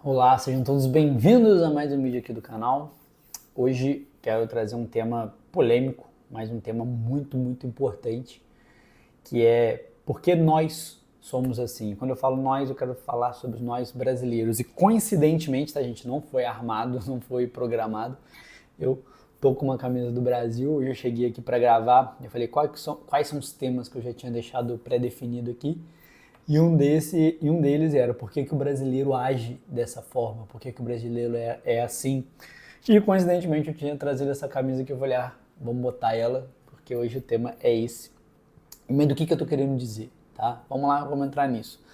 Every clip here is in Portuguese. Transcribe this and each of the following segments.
Olá, sejam todos bem-vindos a mais um vídeo aqui do canal. Hoje quero trazer um tema polêmico, mas um tema muito importante, que é por que nós somos assim. Quando eu falo nós, eu quero falar sobre nós brasileiros. E coincidentemente, tá, gente, não foi armado, não foi programado. Eu tô com uma camisa do Brasil, hoje eu cheguei aqui para gravar, eu falei quais são os temas que eu já tinha deixado pré-definido aqui. E um deles era por que o brasileiro age dessa forma, por que o brasileiro é assim. E coincidentemente eu tinha trazido essa camisa que eu falei, vamos botar ela, porque hoje o tema é esse. Mas do que eu tô querendo dizer, tá? Vamos lá, vamos entrar nisso.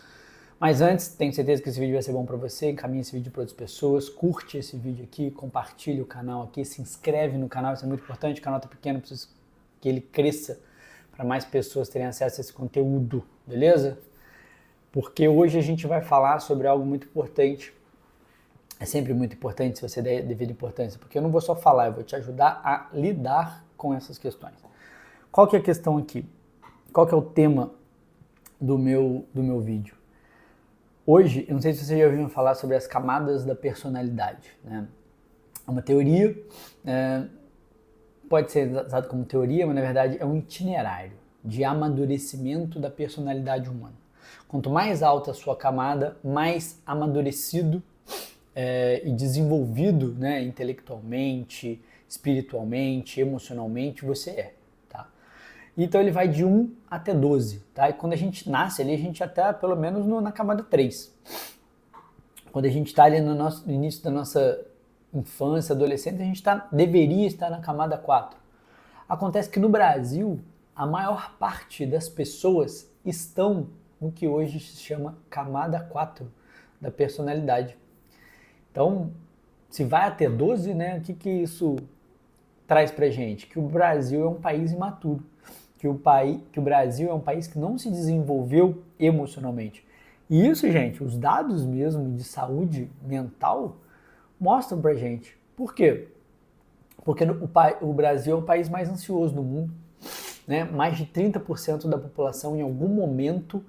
Mas antes, tenho certeza que esse vídeo vai ser bom para você, encaminhe esse vídeo para outras pessoas, curte esse vídeo aqui, compartilhe o canal aqui, se inscreve no canal, isso é muito importante, o canal tá pequeno, preciso que ele cresça para mais pessoas terem acesso a esse conteúdo, beleza? Porque hoje a gente vai falar sobre algo muito importante. É sempre muito importante se você der devida importância, porque eu não vou só falar, eu vou te ajudar a lidar com essas questões. Qual que é a questão aqui? Qual que é o tema do meu vídeo? Hoje, eu não sei se você já ouviu falar sobre as camadas da personalidade, né? É uma teoria, pode ser usado como teoria, mas na verdade é um itinerário de amadurecimento da personalidade humana. Quanto mais alta a sua camada, mais amadurecido e desenvolvido, né, intelectualmente, espiritualmente, emocionalmente você é. Tá? Então ele vai de 1 até 12. Tá? E quando a gente nasce ali, a gente até pelo menos na camada 3. Quando a gente está ali no início da nossa infância, adolescência, a gente deveria estar na camada 4. Acontece que no Brasil, a maior parte das pessoas estão no que hoje se chama camada 4 da personalidade. Então, se vai até 12, né, o que isso traz pra gente? Que o Brasil é um país imaturo, que o Brasil é um país que não se desenvolveu emocionalmente. E isso, gente, os dados mesmo de saúde mental mostram pra gente. Por quê? Porque o Brasil é o país mais ansioso do mundo. Né? Mais de 30% da população em algum momento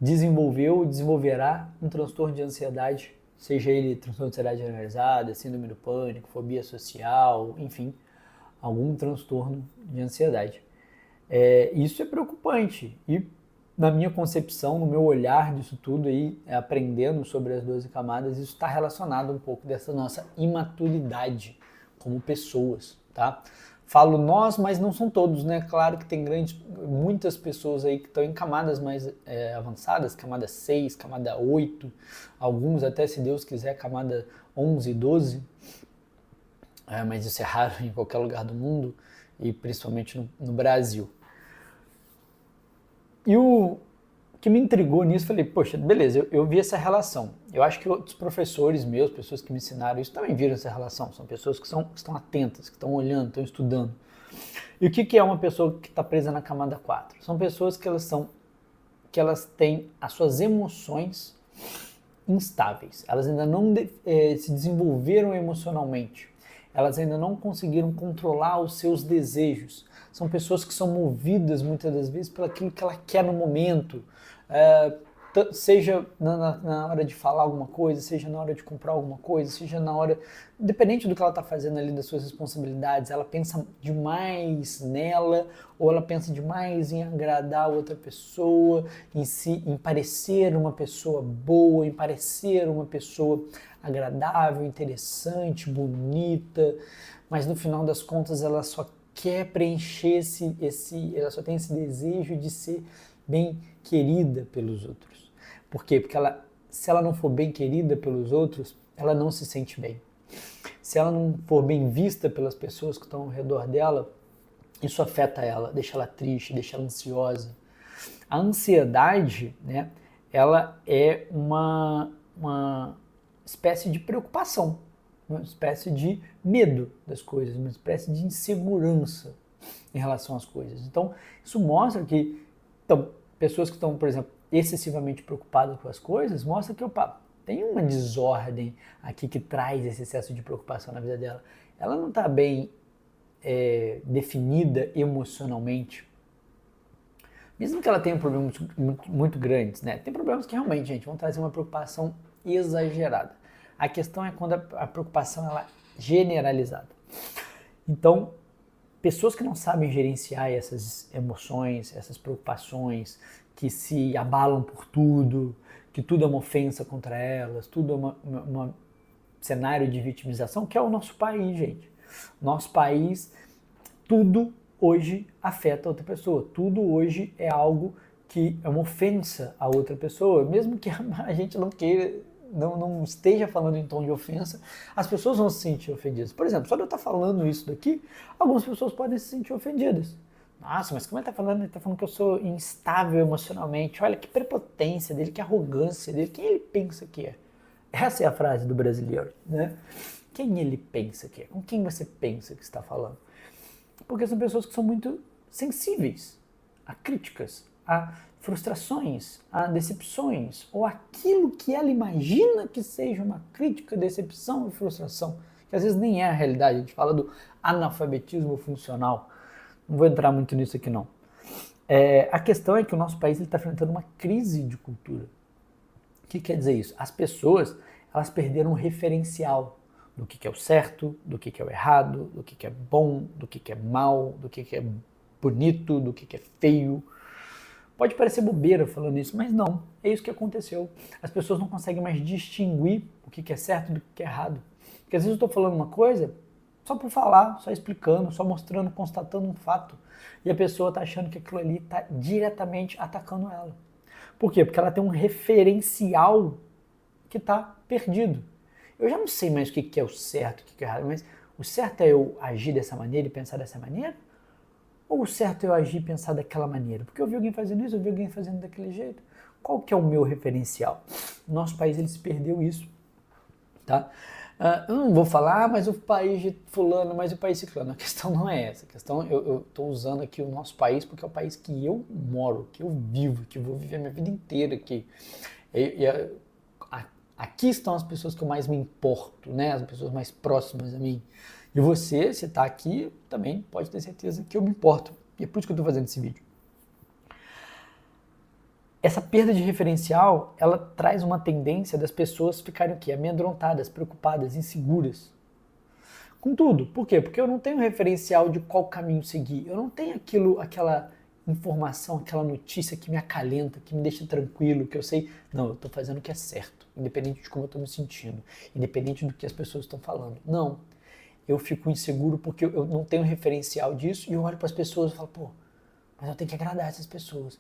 desenvolveu ou desenvolverá um transtorno de ansiedade, seja ele transtorno de ansiedade generalizada, síndrome do pânico, fobia social, enfim, algum transtorno de ansiedade. Isso é preocupante e na minha concepção, no meu olhar disso tudo aí, aprendendo sobre as 12 camadas, isso está relacionado um pouco dessa nossa imaturidade como pessoas, tá? Falo nós, mas não são todos, né? Claro que tem muitas pessoas aí que estão em camadas mais avançadas, camada 6, camada 8, alguns até, se Deus quiser, camada 11, 12, mas isso é raro em qualquer lugar do mundo e principalmente no Brasil. E o que me intrigou nisso, falei, poxa, beleza, eu vi essa relação. Eu acho que outros professores meus, pessoas que me ensinaram isso, também viram essa relação. São pessoas que estão atentas, que estão olhando, estão estudando. E o que é uma pessoa que está presa na camada 4? São pessoas que elas têm as suas emoções instáveis. Elas ainda não se desenvolveram emocionalmente. Elas ainda não conseguiram controlar os seus desejos. São pessoas que são movidas muitas das vezes pelo aquilo que ela quer no momento, seja na hora de falar alguma coisa, seja na hora de comprar alguma coisa, seja na hora, independente do que ela está fazendo ali, das suas responsabilidades, ela pensa demais nela, ou ela pensa demais em agradar outra pessoa, em parecer uma pessoa boa, em parecer uma pessoa agradável, interessante, bonita, mas no final das contas ela só quer preencher ela só tem esse desejo de ser bem querida pelos outros. Por quê? Porque se ela não for bem querida pelos outros, ela não se sente bem. Se ela não for bem vista pelas pessoas que estão ao redor dela, isso afeta ela, deixa ela triste, deixa ela ansiosa. A ansiedade, né, ela é uma espécie de preocupação, uma espécie de medo das coisas, uma espécie de insegurança em relação às coisas. Então, isso mostra que pessoas que estão, por exemplo, excessivamente preocupadas com as coisas, mostra que, tem uma desordem aqui que traz esse excesso de preocupação na vida dela. Ela não está bem definida emocionalmente. Mesmo que ela tenha problemas muito grandes, né? Tem problemas que realmente, gente, vão trazer uma preocupação exagerada. A questão é quando a preocupação ela é generalizada. Então, pessoas que não sabem gerenciar essas emoções, essas preocupações, que se abalam por tudo, que tudo é uma ofensa contra elas, tudo é um cenário de vitimização, que é o nosso país, gente. Nosso país, tudo hoje afeta outra pessoa, tudo hoje é algo que é uma ofensa a outra pessoa, mesmo que a gente não queira, não esteja falando em tom de ofensa, as pessoas vão se sentir ofendidas. Por exemplo, só de eu estar falando isso daqui, algumas pessoas podem se sentir ofendidas. Nossa, mas como ele está falando? Ele está falando que eu sou instável emocionalmente. Olha que prepotência dele, que arrogância dele. Quem ele pensa que é? Essa é a frase do brasileiro, né? Quem ele pensa que é? Com quem você pensa que está falando? Porque são pessoas que são muito sensíveis a críticas, a frustrações, a decepções, ou aquilo que ela imagina que seja uma crítica, decepção e frustração, que às vezes nem é a realidade. A gente fala do analfabetismo funcional. Não vou entrar muito nisso aqui não. A questão é que o nosso país está enfrentando uma crise de cultura. O que quer dizer isso? As pessoas elas perderam o referencial do que é o certo, do que é o errado, do que é bom, do que é mal, do que é bonito, do que é feio. Pode parecer bobeira falando isso, mas não, é isso que aconteceu. As pessoas não conseguem mais distinguir o que é certo do que é errado. Porque às vezes eu estou falando uma coisa só por falar, só explicando, só mostrando, constatando um fato. E a pessoa está achando que aquilo ali está diretamente atacando ela. Por quê? Porque ela tem um referencial que está perdido. Eu já não sei mais o que é o certo, o que é o errado, mas o certo é eu agir dessa maneira e pensar dessa maneira? Ou o certo é eu agir e pensar daquela maneira? Porque eu vi alguém fazendo isso, eu vi alguém fazendo daquele jeito. Qual que é o meu referencial? O nosso país ele se perdeu isso. Tá? Eu não vou falar, mas o país de fulano, mas o país ciclano. A questão não é essa. A questão, eu estou usando aqui o nosso país porque é o país que eu moro, que eu vivo, que eu vou viver a minha vida inteira aqui. Aqui estão as pessoas que eu mais me importo, né? As pessoas mais próximas a mim. E você, se está aqui, também pode ter certeza que eu me importo. E é por isso que eu estou fazendo esse vídeo. Essa perda de referencial, ela traz uma tendência das pessoas ficarem o quê? Amedrontadas, preocupadas, inseguras. Com tudo. Por quê? Porque eu não tenho referencial de qual caminho seguir. Eu não tenho aquela informação, aquela notícia que me acalenta, que me deixa tranquilo, que eu sei, não, eu estou fazendo o que é certo, independente de como eu estou me sentindo, independente do que as pessoas estão falando. Não. Eu fico inseguro porque eu não tenho referencial disso e eu olho para as pessoas e falo, pô, mas eu tenho que agradar essas pessoas.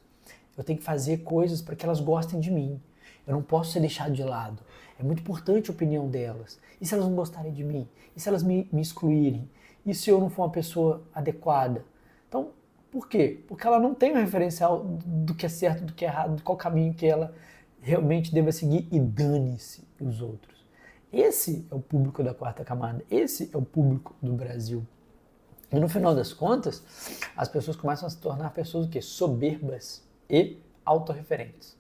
Eu tenho que fazer coisas para que elas gostem de mim. Eu não posso ser deixado de lado. É muito importante a opinião delas. E se elas não gostarem de mim? E se elas me excluírem? E se eu não for uma pessoa adequada? Então, por quê? Porque ela não tem um referencial do que é certo, do que é errado, de qual caminho que ela realmente deva seguir e dane-se os outros. Esse é o público da quarta camada. Esse é o público do Brasil. E no final das contas, as pessoas começam a se tornar pessoas o quê? Soberbas e autorreferentes.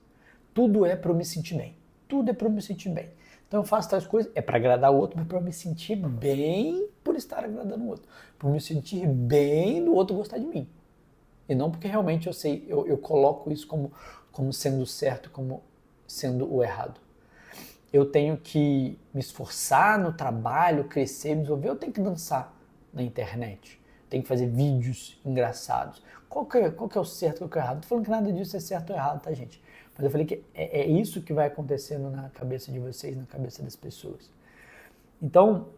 Tudo é para eu me sentir bem. Tudo é para eu me sentir bem. Então eu faço tais coisas, é para agradar o outro, mas para eu me sentir bem por estar agradando o outro. Para eu me sentir bem do outro gostar de mim. E não porque realmente eu sei, eu coloco isso como sendo certo, como sendo o errado. Eu tenho que me esforçar no trabalho, crescer, me desenvolver, eu tenho que dançar na internet. Tenho que fazer vídeos engraçados. Qual que é o certo e o que é o errado? Não tô falando que nada disso é certo ou errado, tá, gente? Mas eu falei que é isso que vai acontecendo na cabeça de vocês, na cabeça das pessoas. Então,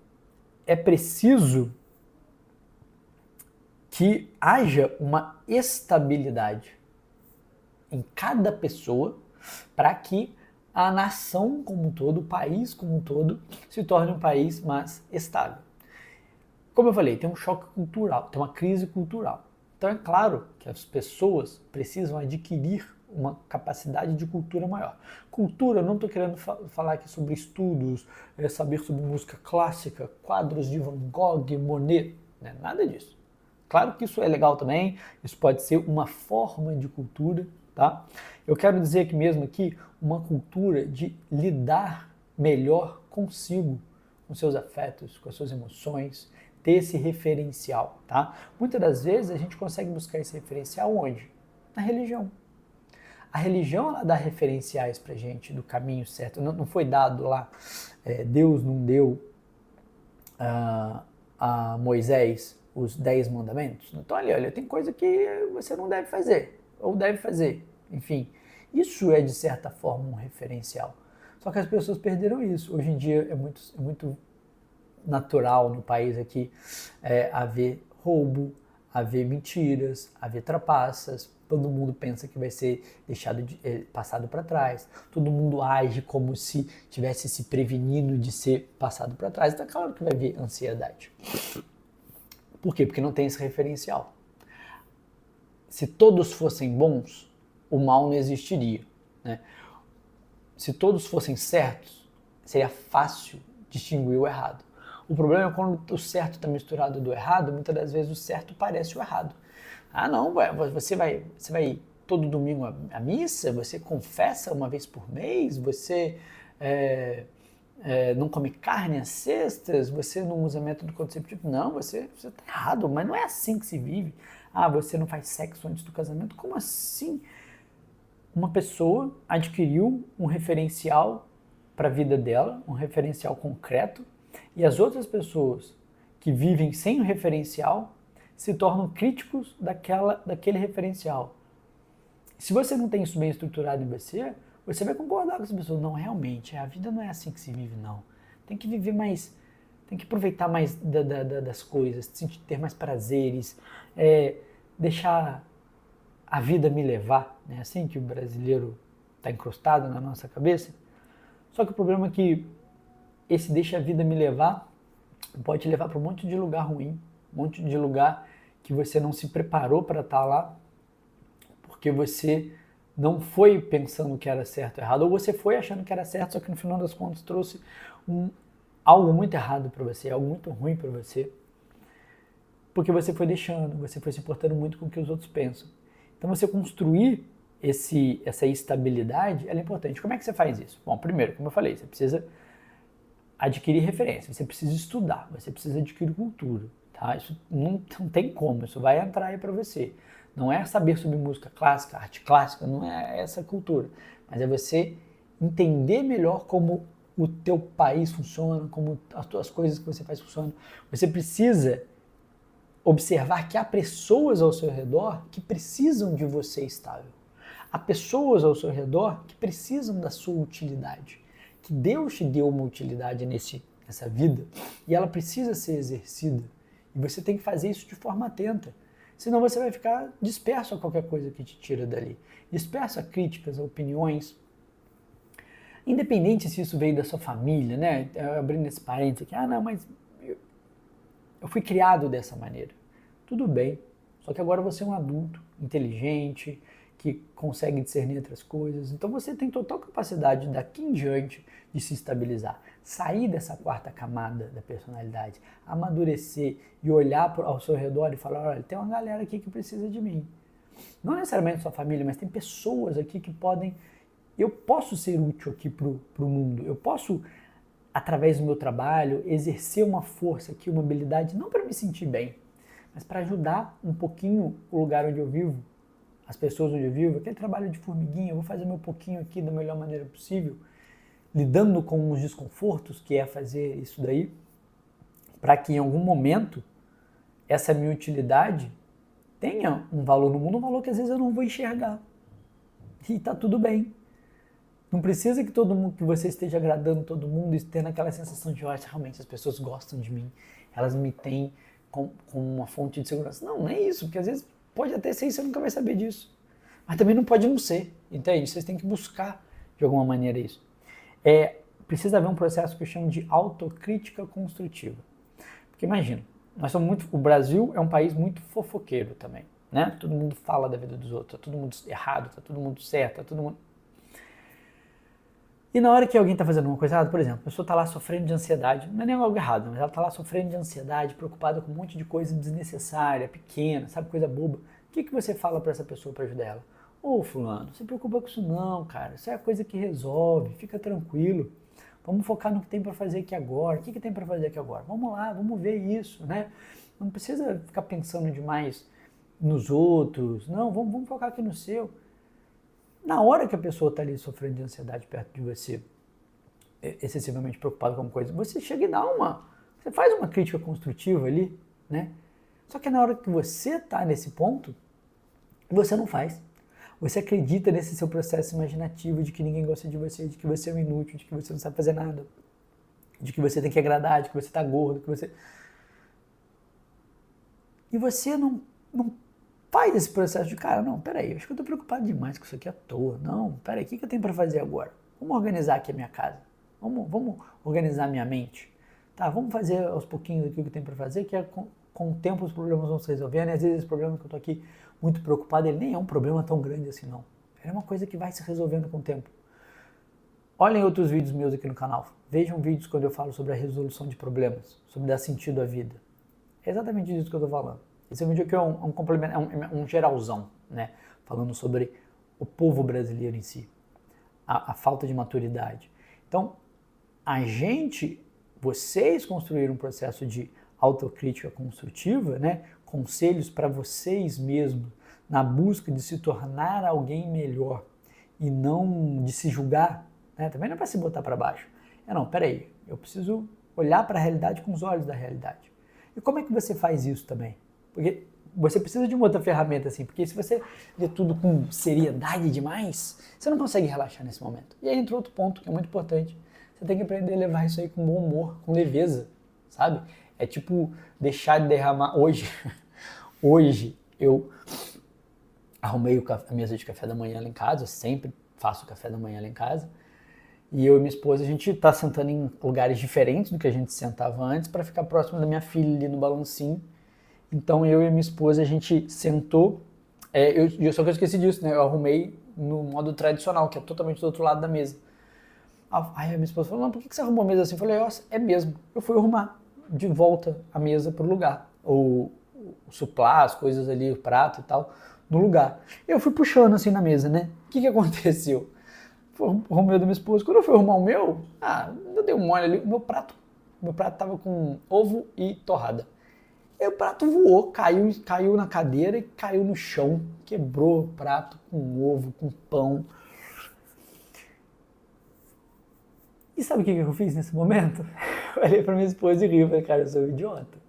é preciso que haja uma estabilidade em cada pessoa para que a nação como um todo, o país como um todo, se torne um país mais estável. Como eu falei, tem um choque cultural, tem uma crise cultural. Então é claro que as pessoas precisam adquirir uma capacidade de cultura maior. Cultura, não estou querendo falar aqui sobre estudos, saber sobre música clássica, quadros de Van Gogh, Monet, né? Nada disso. Claro que isso é legal também, isso pode ser uma forma de cultura, tá? Eu quero dizer aqui mesmo uma cultura de lidar melhor consigo, com seus afetos, com as suas emoções, ter esse referencial, tá? Muitas das vezes a gente consegue buscar esse referencial onde? Na religião. A religião, ela dá referenciais pra gente do caminho certo. Não foi dado lá, Deus não deu a Moisés os 10 mandamentos. Então, olha, tem coisa que você não deve fazer, ou deve fazer. Enfim, isso é de certa forma um referencial. Só que as pessoas perderam isso. Hoje em dia é muito natural no país aqui haver roubo, haver mentiras, haver trapaças. Todo mundo pensa que vai ser passado para trás. Todo mundo age como se tivesse se prevenindo de ser passado para trás. Então é claro que vai haver ansiedade. Por quê? Porque não tem esse referencial. Se todos fossem bons, o mal não existiria, né? Se todos fossem certos, seria fácil distinguir o errado. O problema é quando o certo está misturado do errado, muitas das vezes o certo parece o errado. Ah, não, você vai todo domingo à missa, você confessa uma vez por mês, você não come carne às sextas, você não usa método contraceptivo. Não, você está errado, mas não é assim que se vive. Ah, você não faz sexo antes do casamento? Como assim? Uma pessoa adquiriu um referencial para a vida dela, um referencial concreto, e as outras pessoas que vivem sem o referencial se tornam críticos daquele referencial. Se você não tem isso bem estruturado em você, você vai concordar com as pessoas. Não, realmente, a vida não é assim que se vive, não. Tem que viver mais, tem que aproveitar mais das coisas, ter mais prazeres, deixar a vida me levar. É assim que o brasileiro está encrustado na nossa cabeça. Só que o problema é que esse deixa a vida me levar pode te levar para um monte de lugar ruim, um monte de lugar que você não se preparou para estar lá, porque você não foi pensando que era certo ou errado, ou você foi achando que era certo, só que no final das contas trouxe algo muito errado para você, algo muito ruim para você, porque você foi deixando, você foi se importando muito com o que os outros pensam. Então você construir essa estabilidade é importante. Como é que você faz isso? Bom, primeiro, como eu falei, você precisa adquirir referência, você precisa estudar, você precisa adquirir cultura. Tá? Isso não tem como, isso vai entrar aí para você. Não é saber sobre música clássica, arte clássica, não é essa cultura, mas é você entender melhor como o teu país funciona, como as coisas que você faz funcionam. Você precisa observar que há pessoas ao seu redor que precisam de você estável. Há pessoas ao seu redor que precisam da sua utilidade. Que Deus te deu uma utilidade nessa vida e ela precisa ser exercida. E você tem que fazer isso de forma atenta. Senão você vai ficar disperso a qualquer coisa que te tira dali. Disperso a críticas, a opiniões. Independente se isso veio da sua família, né? Abrindo esse parênteses aqui. Não, mas eu fui criado dessa maneira. Tudo bem. Só que agora você é um adulto, inteligente, que consegue discernir outras coisas. Então você tem total capacidade daqui em diante de se estabilizar. Sair dessa quarta camada da personalidade, amadurecer e olhar ao seu redor e falar, olha, tem uma galera aqui que precisa de mim. Não necessariamente sua família, mas tem pessoas aqui que podem... Eu posso ser útil aqui para o mundo. Eu posso, através do meu trabalho, exercer uma força aqui, uma habilidade, não para me sentir bem, mas para ajudar um pouquinho o lugar onde eu vivo, as pessoas onde eu vivo, aquele trabalho de formiguinha, eu vou fazer meu pouquinho aqui da melhor maneira possível, lidando com os desconfortos que é fazer isso daí, para que em algum momento essa minha utilidade tenha um valor no mundo, um valor que às vezes eu não vou enxergar. E tá tudo bem. Não precisa que todo mundo, que você esteja agradando todo mundo e tendo aquela sensação de, olha, realmente as pessoas gostam de mim, elas me têm como uma fonte de segurança. Não é isso, porque às vezes pode até ser e você nunca vai saber disso. Mas também não pode não ser, entende? Vocês têm que buscar de alguma maneira isso. Precisa haver um processo que eu chamo de autocrítica construtiva. Porque imagina, o Brasil é um país muito fofoqueiro também, né? Todo mundo fala da vida dos outros, tá todo mundo errado, tá todo mundo certo, tá todo mundo... E na hora que alguém está fazendo uma coisa errada, por exemplo, a pessoa está lá sofrendo de ansiedade, não é nem algo errado, mas ela está lá sofrendo de ansiedade, preocupada com um monte de coisa desnecessária, pequena, sabe, coisa boba. O que você fala para essa pessoa para ajudar ela? Ô fulano, não se preocupa com isso não, cara, isso é a coisa que resolve, fica tranquilo. Vamos focar no que tem para fazer aqui agora. O que tem para fazer aqui agora? Vamos lá, vamos ver isso, né? Não precisa ficar pensando demais nos outros. Não, vamos focar aqui no seu. Na hora que a pessoa está ali sofrendo de ansiedade perto de você, excessivamente preocupado com alguma coisa, você chega e você faz uma crítica construtiva ali, né? Só que na hora que você está nesse ponto, você não faz. Você acredita nesse seu processo imaginativo de que ninguém gosta de você, de que você é um inútil, de que você não sabe fazer nada, de que você tem que agradar, de que você está gordo, que você... E você não faz esse processo de, cara, não, peraí, acho que eu tô preocupado demais com isso aqui à toa. Não, peraí, o que eu tenho para fazer agora? Vamos organizar aqui a minha casa. Vamos organizar a minha mente. Tá, vamos fazer aos pouquinhos aqui o que eu tenho para fazer, que é com o tempo os problemas vão se resolvendo, e às vezes esse problema que eu tô aqui muito preocupado, ele nem é um problema tão grande assim, não. É uma coisa que vai se resolvendo com o tempo. Olhem outros vídeos meus aqui no canal. Vejam vídeos quando eu falo sobre a resolução de problemas, sobre dar sentido à vida. É exatamente disso que eu estou falando. Esse vídeo aqui é um complemento, um geralzão, né? Falando sobre o povo brasileiro em si, a falta de maturidade. Então, vocês construíram um processo de autocrítica construtiva, né? Conselhos para vocês mesmos, na busca de se tornar alguém melhor e não de se julgar, né? Também não é para se botar para baixo. Não, peraí, eu preciso olhar para a realidade com os olhos da realidade. E como é que você faz isso também? Porque você precisa de uma outra ferramenta assim, porque se você vê tudo com seriedade demais, você não consegue relaxar nesse momento. E aí entra outro ponto que é muito importante. Você tem que aprender a levar isso aí com bom humor, com leveza, sabe? É tipo deixar de derramar. Hoje eu arrumei a mesa de café da manhã lá em casa, eu sempre faço café da manhã lá em casa. E eu e minha esposa, a gente tá sentando em lugares diferentes do que a gente sentava antes para ficar próximo da minha filha ali no balancinho. Então eu e minha esposa, a gente sentou, só que eu esqueci disso, né? Eu arrumei no modo tradicional, que é totalmente do outro lado da mesa. Aí a minha esposa falou, não, por que você arrumou a mesa assim? Eu falei, nossa, é mesmo. Eu fui arrumar de volta a mesa pro lugar. O suplá, as coisas ali, o prato e tal, no lugar. Eu fui puxando assim na mesa, né? O que aconteceu? Arrumei o da minha esposa. Quando eu fui arrumar o meu, eu dei um mole ali. O meu prato tava com ovo e torrada. E o prato voou, caiu na cadeira e caiu no chão. Quebrou o prato com ovo, com pão. E sabe o que eu fiz nesse momento? Eu olhei pra minha esposa e ri. Falei, cara, eu sou um idiota.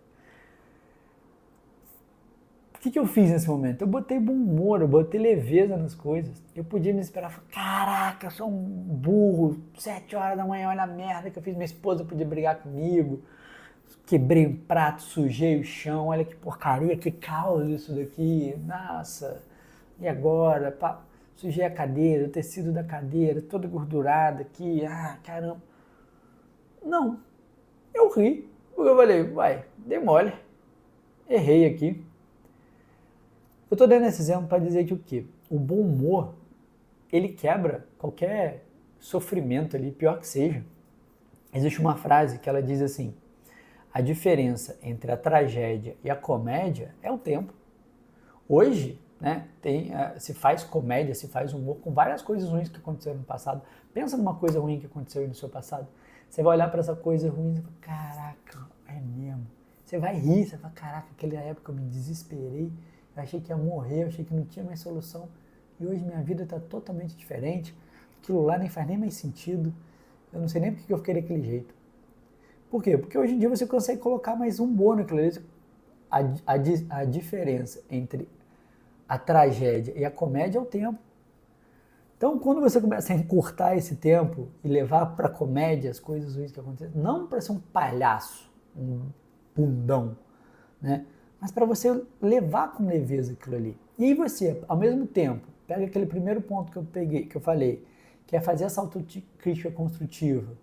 O que eu fiz nesse momento? Eu botei bom humor, eu botei leveza nas coisas. Eu podia me esperar e falar, caraca, eu sou um burro, 7 horas da manhã, olha a merda que eu fiz. Minha esposa podia brigar comigo. Quebrei um prato, sujei o chão, olha que porcaria, que caos isso daqui. Nossa, e agora? Sujei a cadeira, o tecido da cadeira, toda gordurada aqui, caramba. Não, eu ri, porque eu falei, dei mole, errei aqui. Eu tô dando esse exemplo para dizer que o quê? O bom humor, ele quebra qualquer sofrimento ali, pior que seja. Existe uma frase que ela diz assim, a diferença entre a tragédia e a comédia é o tempo. Hoje, né, se faz comédia, se faz humor com várias coisas ruins que aconteceram no passado. Pensa numa coisa ruim que aconteceu no seu passado. Você vai olhar para essa coisa ruim e fala, caraca, é mesmo. Você vai rir, você fala, caraca, aquela época eu me desesperei, eu achei que ia morrer, eu achei que não tinha mais solução. E hoje minha vida está totalmente diferente. Aquilo lá nem faz nem mais sentido. Eu não sei nem porque eu fiquei daquele jeito. Por quê? Porque hoje em dia você consegue colocar mais humor naquilo ali. A diferença entre a tragédia e a comédia é o tempo. Então, quando você começa a encurtar esse tempo e levar para a comédia as coisas ruins que acontecem, não para ser um palhaço, um bundão, né? Mas para você levar com leveza aquilo ali. E aí você, ao mesmo tempo, pega aquele primeiro ponto que eu falei, que é fazer essa autocrítica construtiva,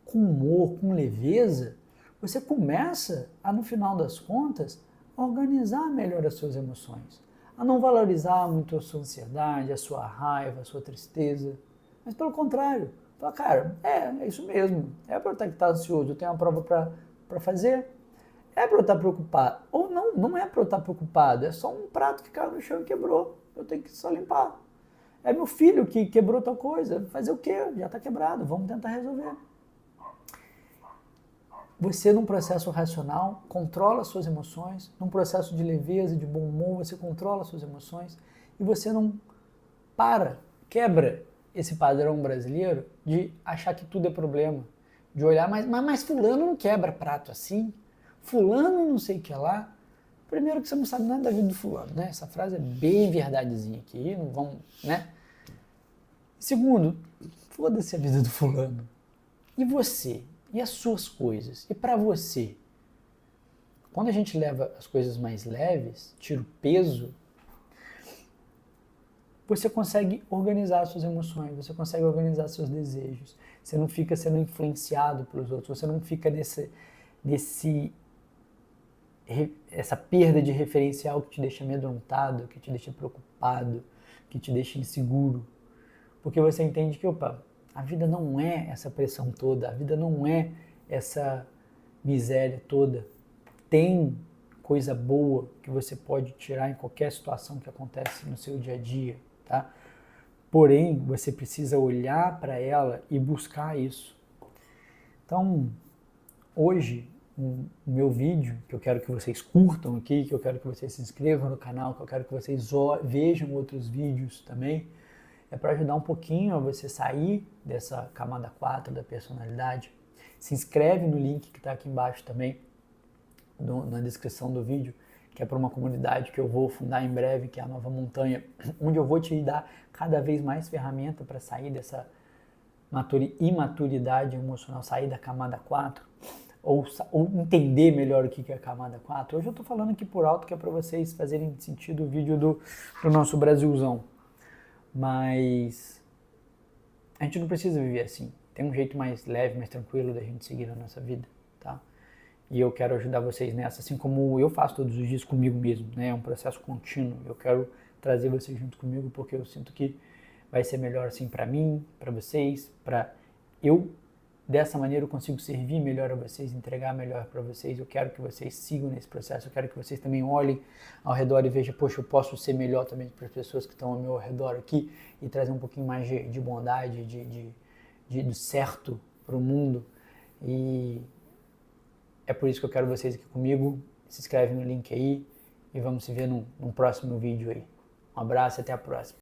com humor, com leveza, você começa a, no final das contas, organizar melhor as suas emoções. A não valorizar muito a sua ansiedade, a sua raiva, a sua tristeza. Mas pelo contrário, fala, cara, é isso mesmo. É para eu estar ansioso, eu tenho uma prova para fazer. É para eu estar preocupado. Ou não é para eu estar preocupado, é só um prato que caiu no chão e quebrou. Eu tenho que só limpar. É meu filho que quebrou tal coisa. Fazer o quê? Já está quebrado, vamos tentar resolver. Você, num processo racional, controla suas emoções, num processo de leveza, de bom humor, você controla suas emoções e você não para Quebra esse padrão brasileiro de achar que tudo é problema, de olhar, mas fulano não quebra prato assim, fulano não sei o que lá. Primeiro que você não sabe nada da vida do fulano, né? Essa frase é bem verdadezinha aqui, não vamos, né? Segundo, foda-se a vida do fulano. E você? E as suas coisas? E para você? Quando a gente leva as coisas mais leves, tira o peso, você consegue organizar suas emoções, você consegue organizar seus desejos. Você não fica sendo influenciado pelos outros, você não fica essa perda de referencial que te deixa amedrontado, que te deixa preocupado, que te deixa inseguro. Porque você entende que, opa, a vida não é essa pressão toda, a vida não é essa miséria toda. Tem coisa boa que você pode tirar em qualquer situação que acontece no seu dia a dia, tá? Porém, você precisa olhar para ela e buscar isso. Então, hoje, o meu vídeo, que eu quero que vocês curtam aqui, que eu quero que vocês se inscrevam no canal, que eu quero que vocês vejam outros vídeos também, é para ajudar um pouquinho a você sair dessa camada 4 da personalidade. Se inscreve no link que está aqui embaixo também, na descrição do vídeo, que é para uma comunidade que eu vou fundar em breve, que é a Nova Montanha, onde eu vou te dar cada vez mais ferramenta para sair dessa imaturidade emocional, sair da camada 4, ou entender melhor o que é a camada 4. Hoje eu estou falando aqui por alto, que é para vocês fazerem sentido o vídeo do nosso Brasilzão. Mas a gente não precisa viver assim. Tem um jeito mais leve, mais tranquilo da gente seguir na nossa vida, tá? E eu quero ajudar vocês nessa, assim como eu faço todos os dias comigo mesmo, né? É um processo contínuo. Eu quero trazer vocês junto comigo porque eu sinto que vai ser melhor assim para mim, para vocês, para eu. Dessa maneira eu consigo servir melhor a vocês, entregar melhor para vocês. Eu quero que vocês sigam nesse processo. Eu quero que vocês também olhem ao redor e vejam, poxa, eu posso ser melhor também para as pessoas que estão ao meu redor aqui e trazer um pouquinho mais de bondade, de certo para o mundo. E é por isso que eu quero vocês aqui comigo. Se inscreve no link aí e vamos se ver num próximo vídeo aí. Um abraço e até a próxima.